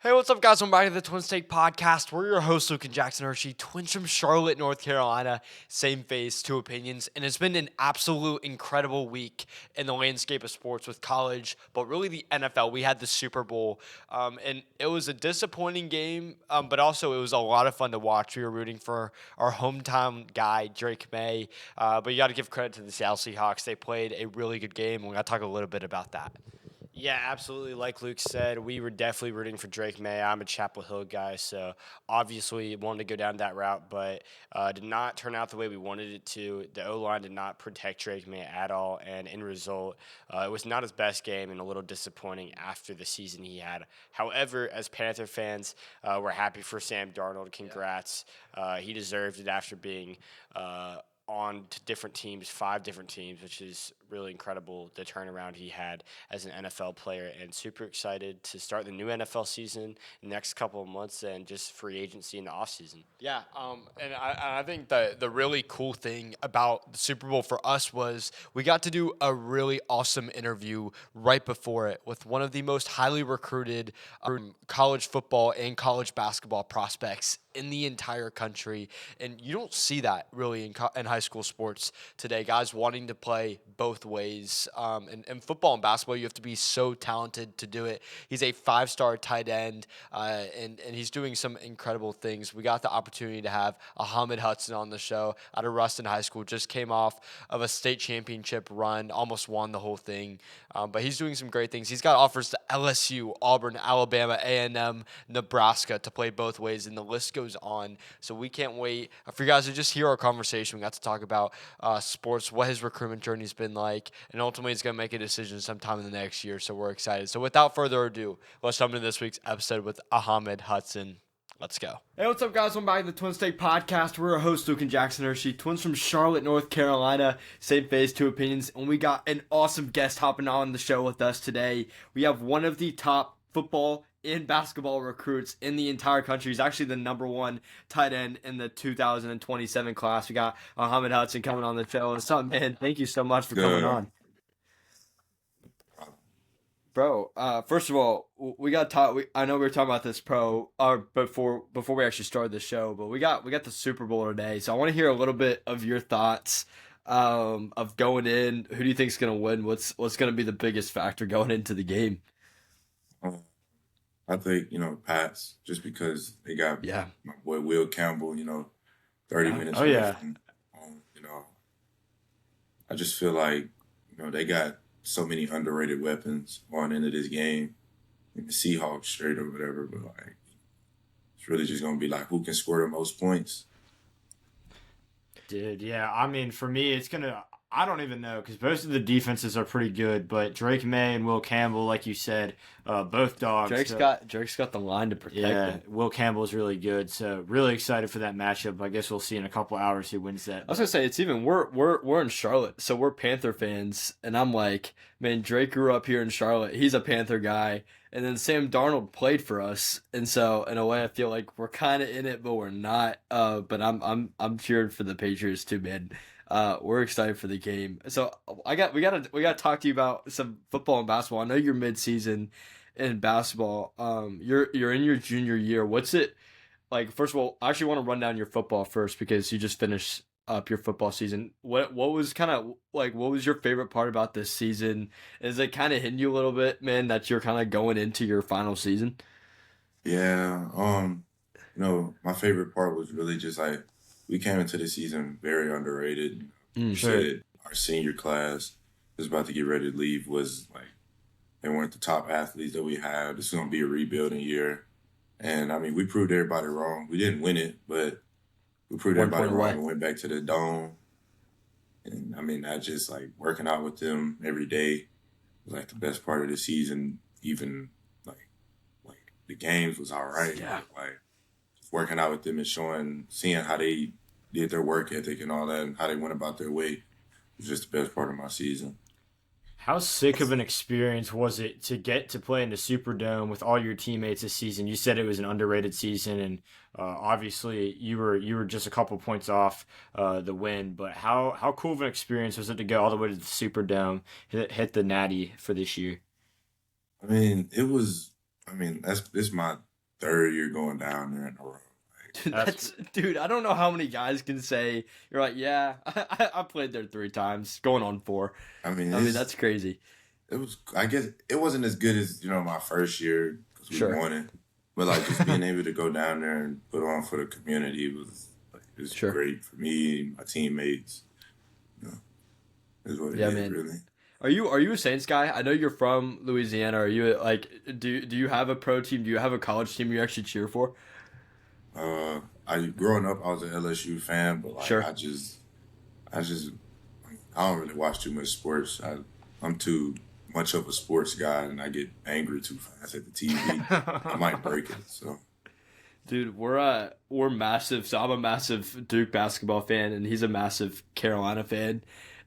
Hey, what's up, guys? Welcome back to the Twin State Podcast. We're your hosts, Luke and Jackson Hershey, twins from Charlotte, North Carolina. Same face, two opinions. And it's been an absolute incredible week in the landscape of sports with college, but really the NFL. We had the Super Bowl, and it was a disappointing game, but also it was a lot of fun to watch. We were rooting for our hometown guy, Drake May, but you got to give credit to the Seattle Seahawks. They played a really good game, and we're going to talk a little bit about that. Yeah, absolutely. Like Luke said, we were definitely rooting for Drake May. I'm a Chapel Hill guy, so obviously wanted to go down that route, but did not turn out the way we wanted it to. The O line did not protect Drake May at all, and in result, it was not his best game and a little disappointing after the season he had. However, as Panther fans, we're happy for Sam Darnold. Congrats. He deserved it after being on to different teams, 5 different teams, which is really incredible, the turnaround he had as an NFL player, and super excited to start the new NFL season in the next couple of months and just free agency in the offseason. Yeah, and I think the really cool thing about the Super Bowl for us was we got to do a really awesome interview right before it with one of the most highly recruited college football and college basketball prospects in the entire country, and you don't see that really in high school sports today. Guys wanting to play both ways, and football and basketball, you have to be so talented to do it. He's a 5-star tight end, and he's doing some incredible things. We got the opportunity to have Ahamad Hudson on the show out of Ruston High School. Just came off of a state championship run, almost won the whole thing, but he's doing some great things. He's got offers to LSU, Auburn, Alabama, A&M, Nebraska to play both ways, and the list goes on. So we can't wait for you guys to just hear our conversation. We got to talk about sports, what his recruitment journey's been like, and ultimately he's going to make a decision sometime in the next year. So we're excited. So without further ado, let's jump into this week's episode with Ahamad Hudson. Let's go. Hey, what's up, guys? Welcome back to the Twin State Podcast. We're your hosts, Luke and Jackson Hershey, twins from Charlotte, North Carolina. Same face, two opinions. And we got an awesome guest hopping on the show with us today. We have one of the top football and basketball recruits in the entire country. He's actually the number 1 tight end in the 2027 class. We got Ahamad Hudson coming on the show. What's up, man? Thank you so much for coming on. Bro, first of all, we got talk. I know we were talking about this before we actually started the show, but we got the Super Bowl today, so I want to hear a little bit of your thoughts of going in. Who do you think is going to win? What's going to be the biggest factor going into the game? I think, Pats, just because they got my boy Will Campbell, 30 minutes Oh, away yeah. from home, I just feel like, they got so many underrated weapons going into this game. The Seahawks straight or whatever, but it's really just going to be who can score the most points. Dude, yeah. I mean, for me, it's going to. I don't even know because most of the defenses are pretty good, but Drake May and Will Campbell, like you said, both dogs. Drake's got the line to protect him. Will Campbell is really good, so really excited for that matchup. I guess we'll see in a couple hours who wins that. I was gonna say it's even we're in Charlotte, so we're Panther fans, and I'm like, man, Drake grew up here in Charlotte. He's a Panther guy, and then Sam Darnold played for us, and so in a way, I feel like we're kind of in it, but we're not. But I'm cheering for the Patriots too, man. We're excited for the game. So we gotta talk to you about some football and basketball. I know you're mid-season in basketball. You're in your junior year. What's it like? First of all, I actually want to run down your football first because you just finished up your football season. What was kind of like? What was your favorite part about this season? Is it kind of hitting you a little bit, man, that you're kind of going into your final season? Yeah, my favorite part was really just we came into the season very underrated. Sure. Our senior class was about to get ready to leave was they weren't the top athletes that we had. This is going to be a rebuilding year. And, we proved everybody wrong. We didn't win it, but we proved everybody wrong and went back to the dome. And, I just, working out with them every day was, the best part of the season. Even, the games was all right. Yeah. Just working out with them and seeing how they did their work ethic and all that and how they went about their way was just the best part of my season. How sick of an experience was it to get to play in the Superdome with all your teammates this season? You said it was an underrated season, and obviously you were just a couple points off the win. But how cool of an experience was it to go all the way to the Superdome, hit the Natty for this year? It was. This is my third year going down there in a row. Dude, I don't know how many guys can say you're like, yeah, I played there 3 times, going on 4. I mean, That's crazy. It was. I guess it wasn't as good as my first year because we Sure. won it. But like just being able to go down there and put on for the community was Sure. great for me, my teammates. You know, is what it Yeah, is, man. really. Are you a Saints guy? I know you're from Louisiana. Are you like do you have a pro team? Do you have a college team you actually cheer for? I growing up, I was an LSU fan, but like Sure. I don't really watch too much sports. I'm too much of a sports guy, and I get angry too fast at the TV. I might break it. So Dude, we're massive. So I'm a massive Duke basketball fan, and he's a massive Carolina fan.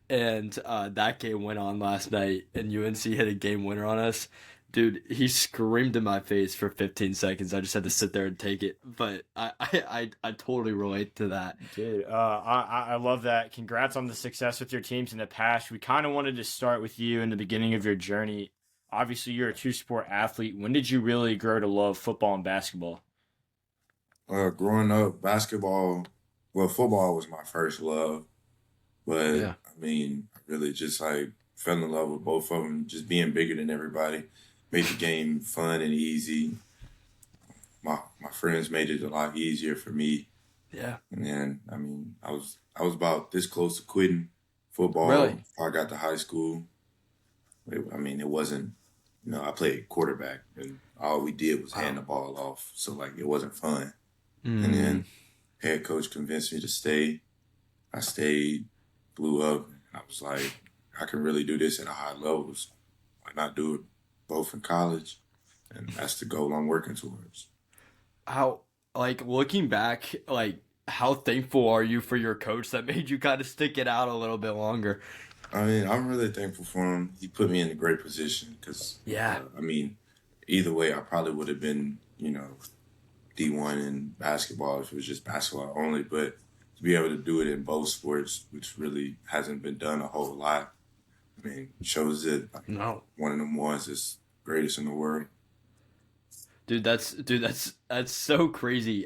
And that game went on last night, and UNC hit a game winner on us. Dude, he screamed in my face for 15 seconds. I just had to sit there and take it. But I totally relate to that. Dude, I love that. Congrats on the success with your teams in the past. We kind of wanted to start with you in the beginning of your journey. Obviously, you're a 2-sport athlete. When did you really grow to love football and basketball? growing up, football was my first love. But Yeah. I mean, I really just like fell in love with both of them. Just being bigger than everybody made the game fun and easy. My friends made it a lot easier for me. Yeah. And then I was about this close to quitting football Really? before I got to high school. It wasn't. I played quarterback, and all we did was hand the ball off. So like it wasn't fun. And then head coach convinced me to stay. I stayed, blew up, and I was like, I can really do this at a high level. So why not do it both in college? And that's the goal I'm working towards. How, like, looking back, like, how thankful are you for your coach that made you kind of stick it out a little bit longer? I'm really thankful for him. He put me in a great position because, Yeah. either way, I probably would have been, D1 in basketball if it was just basketball only. But to be able to do it in both sports, which really hasn't been done a whole lot, shows that No. one of them ones is greatest in the world. That's so crazy.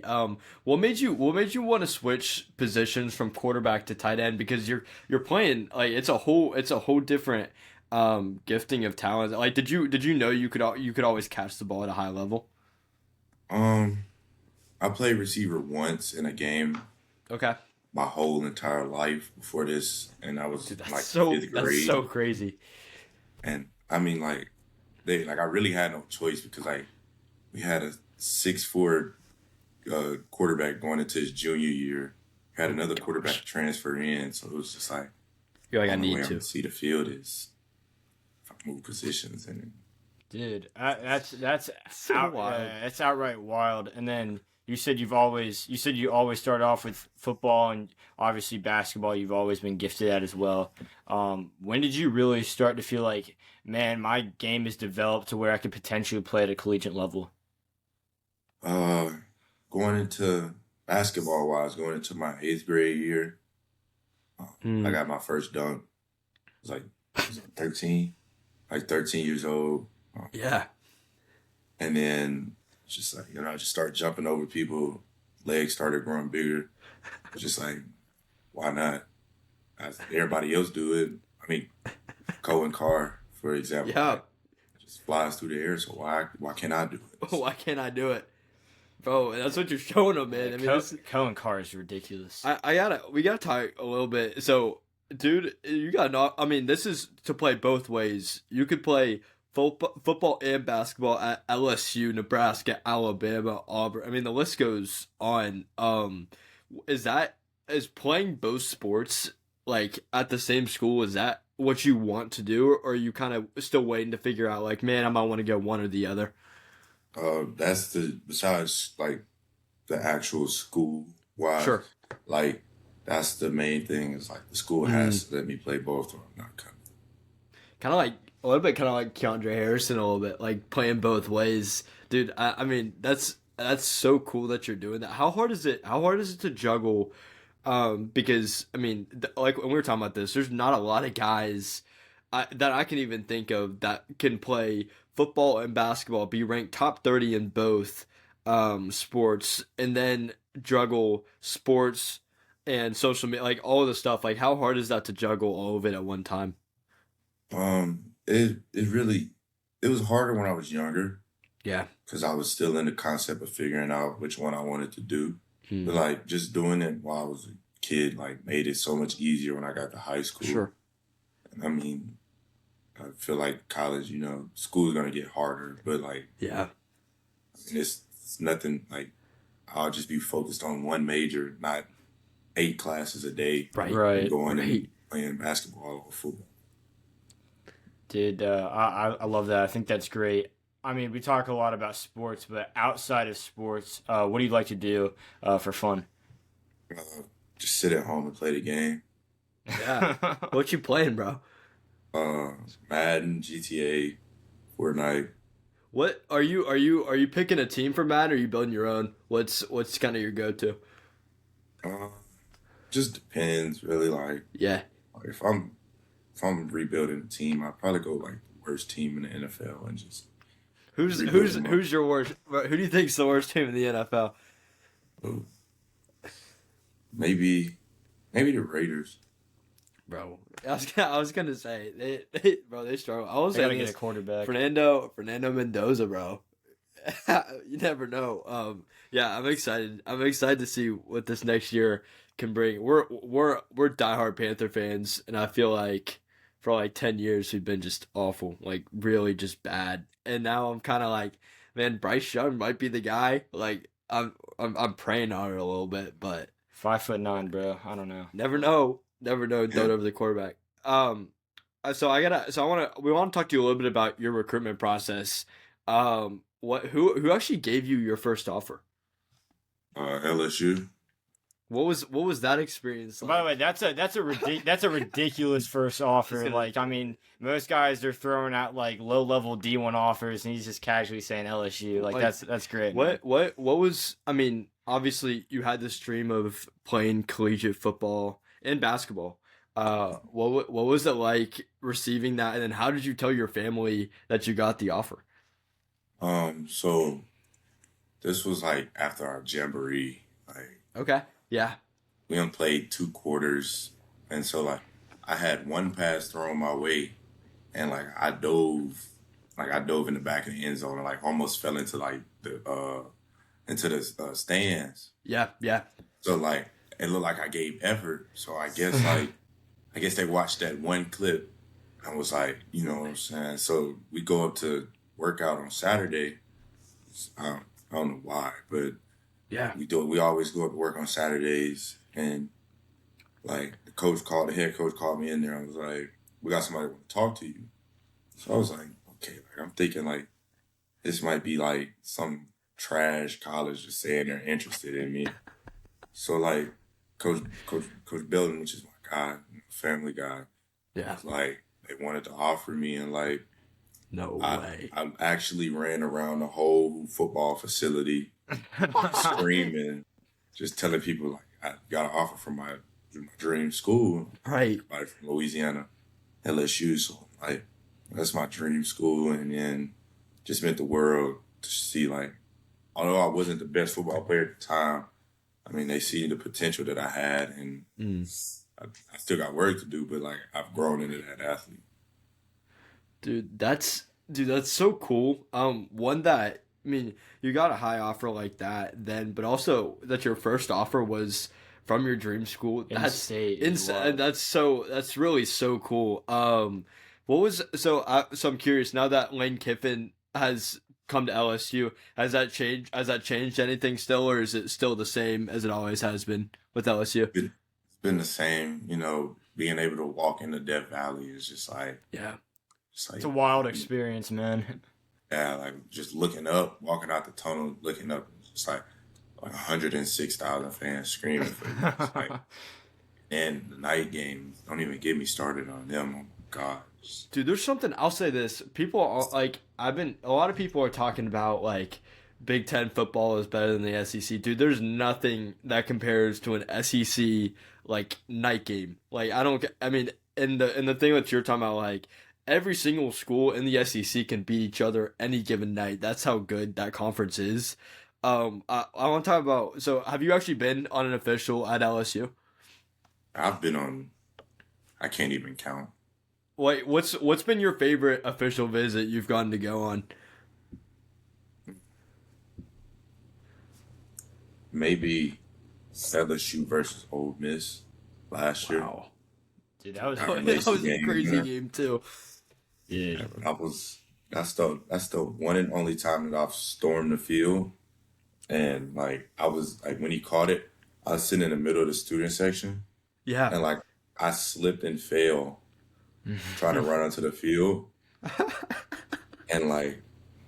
What made you want to switch positions from quarterback to tight end? Because you're playing like it's a whole different gifting of talent. Like did you know you could always catch the ball at a high level? I played receiver once in a game Okay. my whole entire life before this, and I was Dude, like fifth grade. that's so crazy. And I really had no choice because we had a 6'4" quarterback going into his junior year. Had another quarterback transfer in, so it was just like You're like I only way need I'm to. gonna see the field is if I move positions and Dude, that's So wild. that's outright wild. And then you said you always started off with football and obviously basketball. You've always been gifted at as well. When did you really start to feel like, man, my game is developed to where I could potentially play at a collegiate level? going into basketball wise, going into my 8th grade year, I got my first dunk. I was 13 years old. Yeah. And then just like, I just started jumping over people. Legs started growing bigger. Just like, why not? As everybody else do it. Cohen Carr, for example, Yeah. just flies through the air. So why can't I do it? Why can't I do it? Bro, that's what you're showing them, man. Cohen Carr is ridiculous. We gotta talk a little bit. So, dude, you got not. This is to play both ways. You could play football and basketball at LSU, Nebraska, Alabama, Auburn. The list goes on. Is playing both sports like at the same school? Is that what you want to do, or are you kind of still waiting to figure out like, man, I might want to go one or the other? That's besides like the actual school wise. Sure. Like that's the main thing is like the school has to let me play both or I'm not coming. Kind of like a little bit, kind of like Keandre Harrison, a little bit, like playing both ways, dude. That's so cool that you're doing that. How hard is it? How hard is it to juggle? Because like when we were talking about this, there's not a lot of guys that I can even think of that can play football and basketball, be ranked top 30 in both, sports and then juggle sports and social media, like all of the stuff. Like, how hard is that to juggle all of it at one time? It was harder when I was younger Yeah. because I was still in the concept of figuring out which one I wanted to do. Hmm. But like just doing it while I was a kid, like made it so much easier when I got to high school. Sure. I mean, I feel like college, school's gonna get harder, but like, Yeah. I mean, it's nothing like I'll just be focused on one major, not 8 classes a day. Right. Right. Going and playing basketball or football. Dude, I love that. I think that's great. I mean, we talk a lot about sports, but outside of sports, what do you like to do for fun? Uh, just sit at home and play the game. Yeah. What you playing, bro? Madden, GTA, Fortnite. What are you picking a team for Madden, or are you building your own? What's kind of your go-to? Just depends, really. Like Yeah. if I'm rebuilding a team, I'd probably go like the worst team in the NFL and just Who's rebuild them up. who's your worst? Who do you think's the worst team in the NFL? Ooh. Maybe the Raiders. Bro, I was gonna say they struggle. I was I gotta saying get a this, quarterback. Fernando Mendoza, bro. You never know. Yeah, I'm excited. I'm excited to see what this next year can bring. We're diehard Panther fans, and I feel like for like 10 years we've been just awful, like really just bad. And now I'm kind of like, man, Bryce Young might be the guy. Like I'm praying on it a little bit, but 5'9", bro. I don't know. never know. Never know. Don't over the quarterback. We want to talk to you a little bit about your recruitment process. Who actually gave you your first offer? LSU. What was that experience like? By the way, that's a ridiculous first offer. Like, I mean, most guys are throwing out like low level D1 offers, and he's just casually saying LSU. Like that's great. Man. What was? I mean, obviously you had this dream of playing collegiate football and basketball. What was it like receiving that, and then how did you tell your family that you got the offer? So this was like after our jamboree. Like Okay. Yeah. we only played 2 quarters, and so like I had one pass thrown my way, and like I dove in the back of the end zone and like almost fell into like the stands. Yeah. Yeah. So like it looked like I gave effort. So I guess they watched that one clip and was like, you know what I'm saying. So we go up to work out on Saturday. I don't know why, but Yeah. we do it. We always go up to work on Saturdays, and like the head coach called me in there. I was like, "We got somebody want to talk to you." So I was like, "Okay." Like, I'm thinking like this might be like some trash college just saying they're interested in me. So like Coach Belden, which is my guy, family guy, Yeah. was like they wanted to offer me, and like No way. I actually ran around the whole football facility screaming, just telling people like I got an offer from my dream school, Right. like from Louisiana, LSU. So like that's my dream school, and then just meant the world to see like, although I wasn't the best football player at the time, I mean they see the potential that I had, and I still got work to do, but like I've grown into that athlete. Dude, that's so cool. One that I mean, you got a high offer like that then, but also that your first offer was from your dream school. That's In-state as insane. well. That's really so cool. So I'm curious now that Lane Kiffin has come to LSU, has that changed anything still, or is it still the same as it always has been with LSU? It's been the same, being able to walk into Death Valley is just like, Yeah. It's a wild experience, man. yeah, like just looking up, walking out the tunnel, looking up, it's like 106,000 fans screaming for you. It's like, and the night games, don't even get me started on them. Oh my God. Dude, there's something, I'll say this. People are like, a lot of people are talking about like Big Ten football is better than the SEC. Dude, there's nothing that compares to an SEC like night game. Like, and the thing that you're talking about, like, every single school in the SEC can beat each other any given night. That's how good that conference is. I want to talk about. So, have you actually been on an official at LSU? I've been on. I can't even count. Wait, what's been your favorite official visit you've gotten to go on? Maybe LSU versus Ole Miss last year. Wow, Dude, that was That that was was a game, crazy yeah. game too. yeah. That's the one and only time that I've stormed the field. And like I was like when he caught it, I was sitting in the middle of the student section Yeah, and like I slipped and fell trying to run onto the field. And like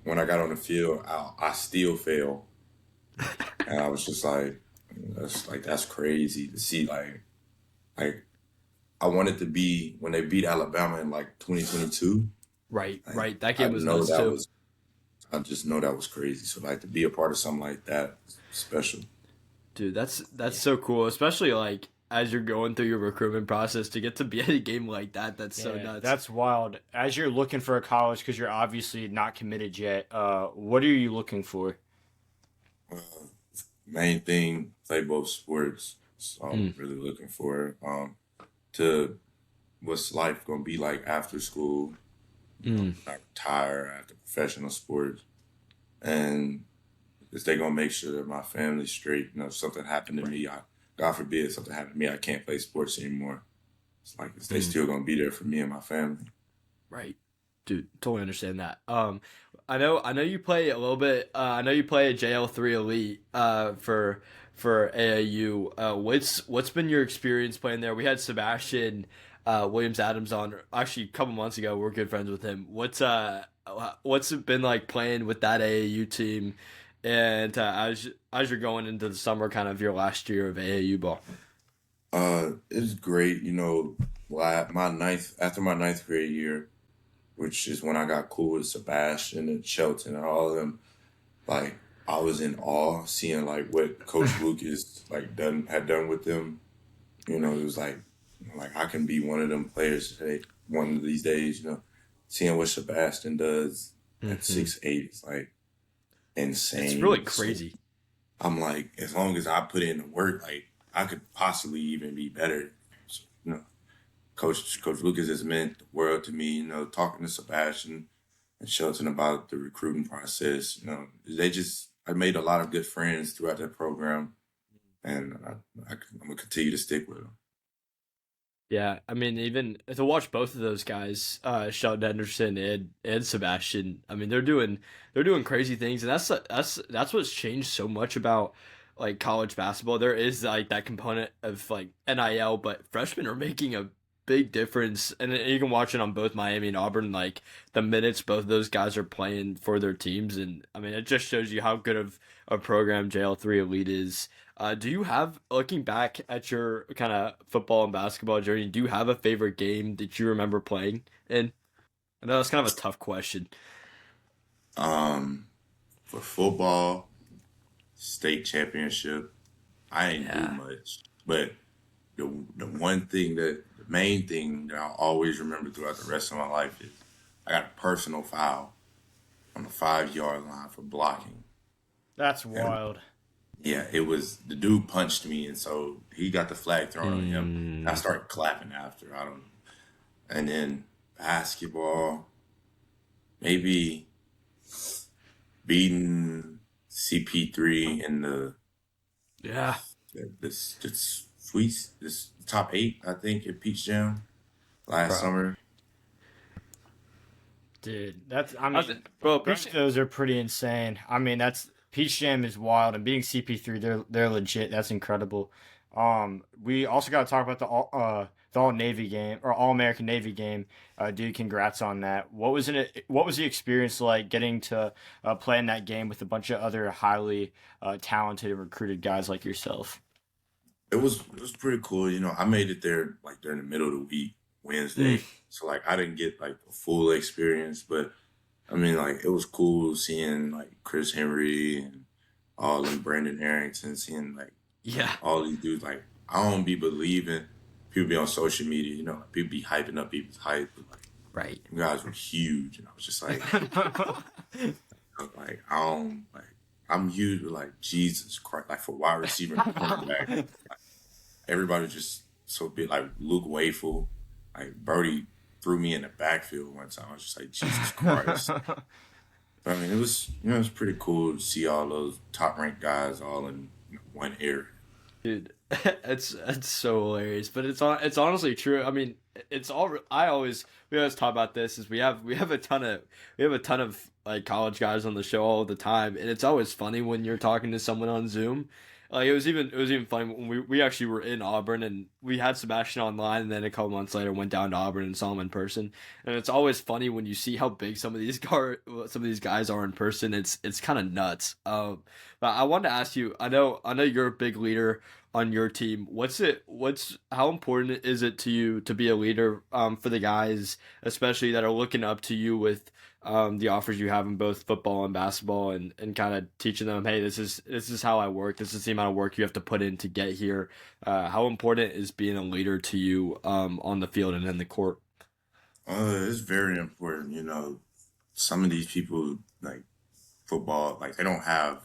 when I got on the field, I still fell. And I was just that's crazy to see like I wanted to be when they beat Alabama in like 2022. right, Like, right. That I game was know nuts that too. was I just know that was crazy. So like to be a part of something like that is special. Dude, that's so cool, especially like as you're going through your recruitment process to get to be at a game like that. That's so Yeah, nuts. that's wild. As you're looking for a college, because you're obviously not committed yet, what are you looking for? Uh, Main thing, play both sports. So Mm. I'm really looking for to what's life gonna be like after school. Mm. I retire after professional sports, and is they gonna make sure that my family's straight. You know, if something happened to me, God forbid something happened to me, I can't play sports anymore. It's like is they Mm. still gonna be there for me and my family. Right, dude. Totally understand that. I know you play a little bit. I know you play at JL3 Elite. For AAU. What's been your experience playing there? We had Sebastian Williams Adams on actually a couple months ago. We're good friends with him. What's it been like playing with that AAU team? And as you're going into the summer, kind of your last year of AAU ball. It's great. You know, after my ninth grade year, which is when I got cool with Sebastian and Shelton and all of them. Like I was in awe seeing like what Coach Lucas had done with them. You know, it was like I can be one of them players today, one of these days. You know, seeing what Sebastian does at Mhm. 6'8" is like insane. It's really So crazy. I'm like, as long as I put in the work, like I could possibly even be better. So, you know, Coach Lucas has meant the world to me. You know, talking to Sebastian and Shelton about the recruiting process. You know, I made a lot of good friends throughout that program, and I'm gonna continue to stick with them. Yeah, I mean, even to watch both of those guys, Sheldon Henderson and Sebastian. I mean, they're doing crazy things, and that's what's changed so much about like college basketball. There is like that component of like NIL, but freshmen are making a big difference, and you can watch it on both Miami and Auburn. Like the minutes both of those guys are playing for their teams, and I mean, it just shows you how good of a program JL3 Elite is. Do you have, looking back at your kind of football and basketball journey, do you have a favorite game that you remember playing in? I know that's kind of a tough question. Um, for football, state championship, I ain't do Yeah. much, but the main thing that I'll always remember throughout the rest of my life is I got a personal foul on the 5 yard line for blocking. That's And wild. yeah, it was the dude punched me, and so he got the flag thrown on him. I Mm, started clapping after. I don't, and then basketball, maybe beating CP3 in yeah. this top eight, I think, at Peach Jam last Bro. summer. Dude, that's, I I was, mean, bro, both of those are pretty insane. I mean, that's Peach Jam is wild, and being CP3, they're legit. That's incredible. We also got to talk about the All Navy game or All American Navy game. Dude, congrats on that. What was the experience like getting to play in that game with a bunch of other highly talented and recruited guys like yourself? It was pretty cool. You know, I made it there like during the middle of the week, Mm, Wednesday. So like I didn't get like a full experience, but I mean like it was cool seeing like Chris Henry and all them Brandon Harrington, seeing like yeah. all these dudes. Like I don't be believing people be on social media, you know, like, people be hyping up people's hype, but like Right. you guys were huge, and I was just like I I'm huge with like Jesus Christ, like for wide receiver and cornerback. Like, everybody was just so big, like Luke Wayful, like Brody threw me in the backfield one time. I was just like, Jesus Christ. But I mean, it was it was pretty cool to see all those top ranked guys all in one area. Dude, it's so hilarious, but it's honestly true. I mean, it's all we always talk about this is we have a ton of like college guys on the show all the time, and it's always funny when you're talking to someone on Zoom. Like it was even funny when we actually were in Auburn and we had Sebastian online, and then a couple months later went down to Auburn and saw him in person. And it's always funny when you see how big some of these guys are in person. It's kind of nuts. But I wanted to ask you. I know you're a big leader on your team. How important is it to you to be a leader for the guys, especially that are looking up to you with the offers you have in both football and basketball, and kind of teaching them, hey, this is how I work. This is the amount of work you have to put in to get here. How important is being a leader to you on the field and in the court? It's very important. Some of these people like football, like they don't have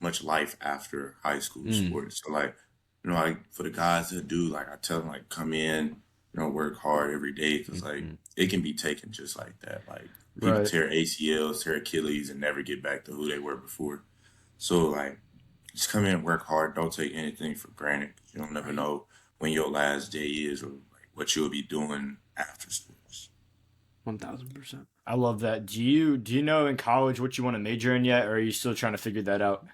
much life after high school Mm, sports. So like, like for the guys that do, like I tell them like come in, work hard every day because like mm, it can be taken just like that. Like people right. tear ACLs, tear Achilles, and never get back to who they were before. So like, just come in, work hard. Don't take anything for granted. You don't never Right. know when your last day is or like what you'll be doing after sports. 1000%. I love that. Do you know in college what you want to major in yet, or are you still trying to figure that out?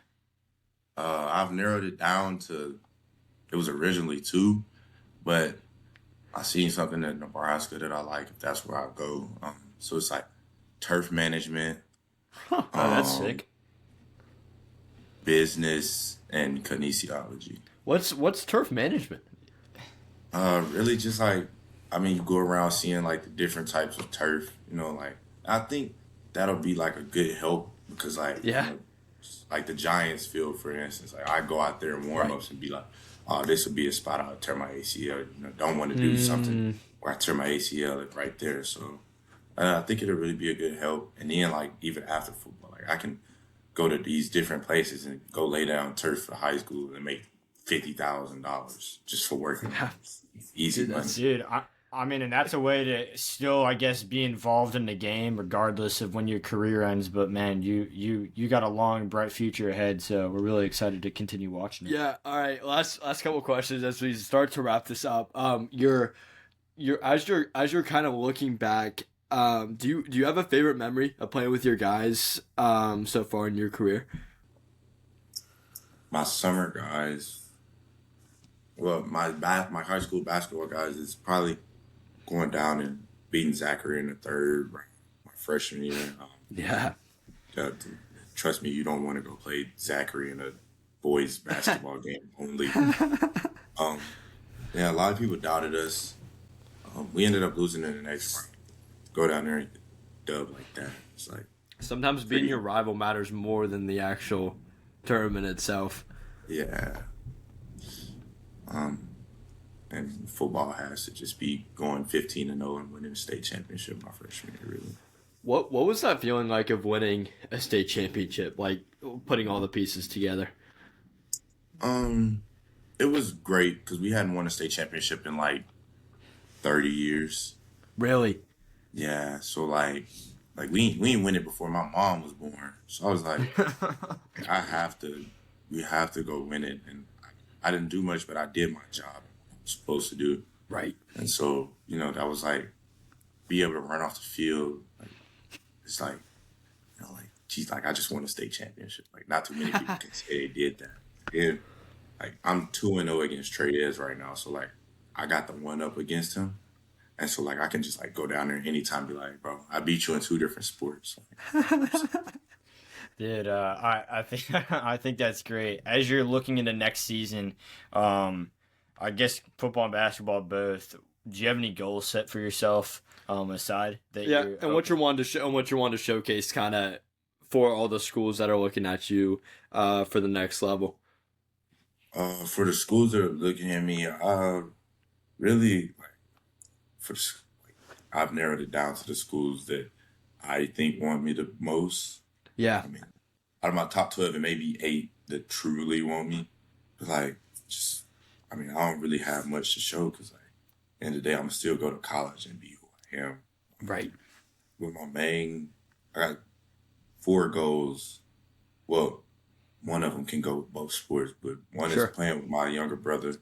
I've narrowed it down to it was originally two, but I seen something in Nebraska that I like. If that's where I go, so it's like turf management, Oh, that's um, sick. business, and kinesiology. What's turf management? Really just like, I mean, you go around seeing like the different types of turf, like I think that'll be like a good help because like, Yeah. like the Giants field, for instance, like I go out there in warm Right. ups and be like, oh, this would be a spot I would tear my ACL. Don't want to do something Mm, where I tear my ACL like, right there. So I think it'll really be a good help. And then like even after football, like I can go to these different places and go lay down turf for high school and make $50,000 just for working. yeah. Easy Dude, money. that's Dude, I mean, and that's a way to still, I guess, be involved in the game regardless of when your career ends. But man, you got a long, bright future ahead, so we're really excited to continue watching it. yeah. All right. Last couple questions as we start to wrap this up. You're kind of looking back. Do you have a favorite memory of playing with your guys so far in your career? My summer guys, well, my high school basketball guys is probably going down and beating Zachary in the third, right, my freshman year. Yeah. Uh, Trust me, you don't want to go play Zachary in a boys basketball game only. Um, yeah, a lot of people doubted us. We ended up losing in the next round. Go down there and dub like that. It's like Sometimes being pretty, your rival matters more than the actual tournament itself. yeah. Um, and football has to just be going 15-0 and winning the state championship my freshman year, really. What was that feeling like of winning a state championship? Like putting all the pieces together. Um, it was great because we hadn't won a state championship in like 30 years. Really? Yeah, so like we ain't win it before my mom was born. So I was like, I have to, we have to go win it. And I didn't do much, but I did my job I was supposed to do. Right. And so, that was like, be able to run off the field. Like, it's like, like, geez, like, I just won a state championship. Like, not too many people can say they did that. And, like, I'm 2-0 against Trey Ayers right now. So, like, I got the one up against him. And so, like, I can just, like, go down there anytime and be like, bro, I beat you in two different sports. Dude, I think I think that's great. As you're looking into next season, I guess football and basketball both. Do you have any goals set for yourself aside that Yeah, you're and what you want to showcase kind of for all the schools that are looking at you for the next level. For the schools that are looking at me, really, like, like, I've narrowed it down to the schools that I think want me the most. Yeah. I mean, out of my top 12, it may be 8 that truly want me. But like, just, I mean, I don't really have much to show because, like, at the end of the day, I'm going to still go to college and be who I am. Right. With my main, I got 4 goals. Well, one of them can go with both sports, but one Sure. is playing with my younger brother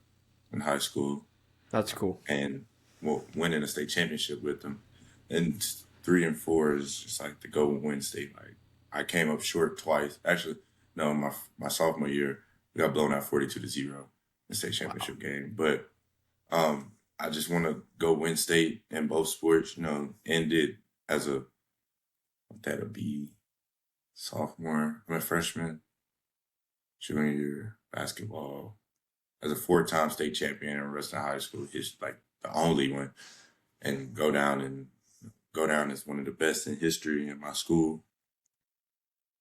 in high school That's cool. and, well, winning a state championship with them. And 3 and 4 is just like to go win state. Like, I came up short twice. Actually, no, my sophomore year, we got blown out 42-0 in the state championship game. But I just want to go win state in both sports, end it as that'll be sophomore, I'm a freshman, junior year, basketball, as a 4-time state champion in Ruston High School, it's like the only one, and go down as one of the best in history in my school.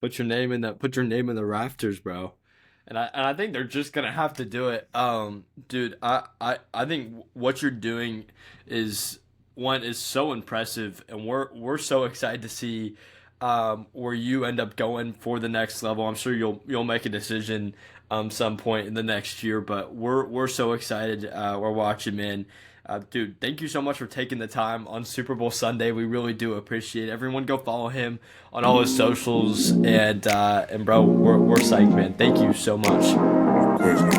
Put your name in the rafters, bro. And I think they're just gonna have to do it. Dude, I think what you're doing is so impressive, and we're so excited to see where you end up going for the next level. I'm sure you'll make a decision some point in the next year, but we're so excited. We're watching, man. Dude, thank you so much for taking the time on Super Bowl Sunday. We really do appreciate it. Everyone go follow him on all his socials, and bro, we're psyched, man. Thank you so much. Of course,